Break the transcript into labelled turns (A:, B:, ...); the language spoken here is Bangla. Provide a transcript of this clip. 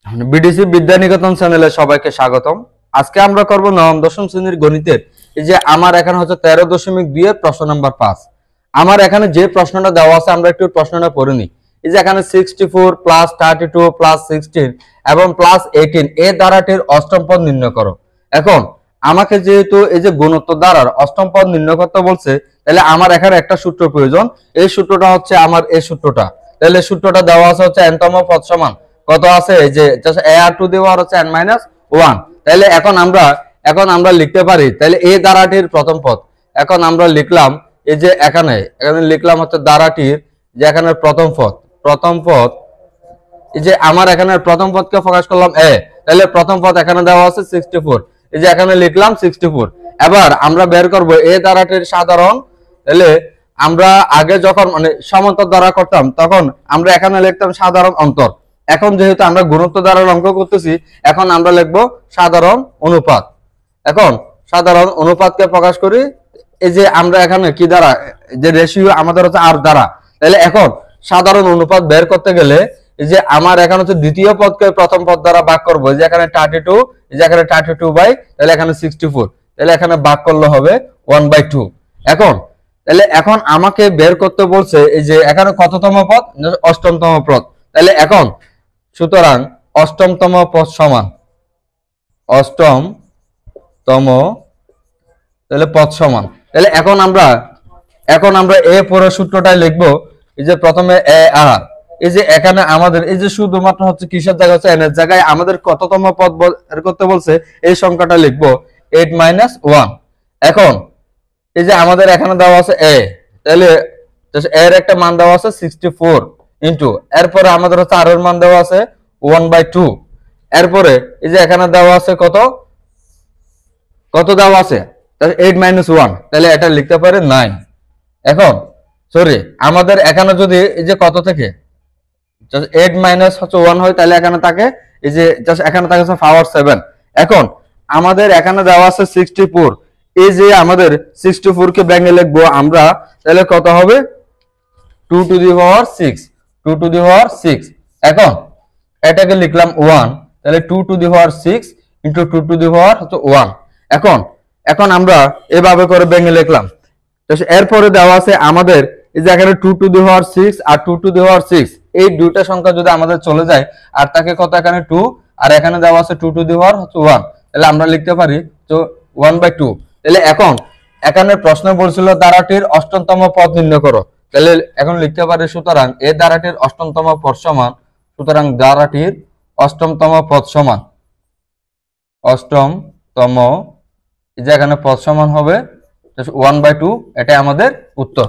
A: বিডিসি বিদ্যানিকেতন চ্যানেলে সবাইকে স্বাগতম। আজকে আমরা করব নবম দশম শ্রেণীর গণিতের এই যে আমার এখানে হচ্ছে 13.2 এর প্রশ্ন নাম্বার 5। আমার এখানে যে প্রশ্নটা দেওয়া আছে আমরা একটু প্রশ্নটা পড়ে নিই। এই যে এখানে 64 প্লাস 32 প্লাস 16 এবং প্লাস 18 এই ধারাটির অষ্টম পদ নির্ণয় করো। এখন আমাকে যেহেতু এই যে গুণোত্তর ধারার অষ্টম পদ নির্ণয় করতে বলছে, তাহলে আমার এখানে একটা সূত্র প্রয়োজন। এই সূত্রটা হচ্ছে আমার এই সূত্রটা। তাহলে সূত্রটা দেওয়া আছে হচ্ছে n তম পদ সমান কত আছে যে a r two the power হচ্ছে n মাইনাস 1। তাহলে এখন আমরা লিখতে পারি, তাহলে এই ধারাটির প্রথম পদ এখন আমরা লিখলাম এই যে এখানে লিখলাম হচ্ছে ধারাটির যে এখানে প্রথম পদ এই যে আমার এখানে প্রথম পদকে প্রকাশ করলাম a। তাহলে প্রথম পদ এখানে দেওয়া আছে 64, এই যে এখানে লিখলাম 64। এবার আমরা বের করব এই ধারাটির সাধারণ। তাহলে আমরা আগে যখন মানে সমান্তর দ্বারা করতাম তখন আমরা এখানে লিখতাম সাধারণ অন্তর। এখন যেহেতু আমরা গুণোত্তর দ্বারা অঙ্ক করতেছি, এখন আমরা লিখবো সাধারণ অনুপাত। এখন সাধারণ অনুপাতকে প্রকাশ করি এই যে আমরা এখানে কি দ্বারা, যে রেশিও আমাদের হচ্ছে আর দ্বারা। তাহলে এখন সাধারণ অনুপাত বের করতে গেলে এই যে আমার এখানে হচ্ছে দ্বিতীয় পদকে প্রথম পদ দ্বারা ভাগ করবো। এই যে এখানে 32, এই যে এখানে 32 বাই তাহলে এখানে 64, তাহলে এখানে ভাগ করলে হবে 1/2। এখন আমাকে বের করতে বলছে এই যে এখানে কততম পদ, অষ্টমতম পদ। তাহলে এখন সুতরাং অষ্টমতম পদ সমান অষ্টমতম তাহলে পদ সমান। তাহলে এখন আমরা এ পরের সূত্রটাই লিখবো। এই যে প্রথমে এ আর এই যে এখানে আমাদের এই যে শুধুমাত্র হচ্ছে কিসের জায়গা হচ্ছে এন এর জায়গায় আমাদের কততম পদ বের করতে বলছে এই সংখ্যাটা লিখবো 8 মাইনাস 1। এখন এই যে আমাদের এখানে দেওয়া আছে এ, তাহলে এর একটা মান দেওয়া আছে 64 ইন্টু এরপরে আমাদের হচ্ছে আর এর মান দেওয়া আছে 1/2। এরপরে এই যে এখানে দেওয়া আছে কত দেওয়া আছে 8 মাইনাস 1, তাহলে এটা লিখতে পারে 9। এখন সরি আমাদের এখানে যদি এই যে কত থেকে 8 মাইনাস হচ্ছে 1 হয়, তাহলে এখানে থাকে এই যে এখানে থাকে পাওয়ার 7। এখন আমাদের এখানে দেওয়া আছে 64, এই যে আমাদের 64 কে ভেঙে লিখবো আমরা, তাহলে কত হবে 2 to the power 6, 2 to the power 6। এখন এটাকে লিখলাম 1, তাহলে 2 to the power 6 into 2 to the power হচ্ছে 1। এখন আমরা এভাবে করে ভেঙে লিখলাম। এরপরে দেওয়া আছে আমাদের এই যে এখানে 2 to the power 6 R 2 to the power 6, এই দুইটা সংখ্যা যদি আমাদের চলে যায় আর তাকে কত এখানে 2 আর এখানে দেওয়া আছে 2 টু দি পাওয়ার হচ্ছে 1, তাহলে আমরা লিখতে পারি তো 1/2। তাহলে এখানে প্রশ্ন বলছিল ধারাটির অষ্টমতম পদ নির্ণয় করো। তাহলে এখন লিখতে পারি সুতরাং এই ধারাটির অষ্টমতম পদ সমান, সুতরাং ধারাটির অষ্টমতম পদ সমান অষ্টমতম এই যে এখানে পদ সমান হবে 1/2। এটাই আমাদের উত্তর।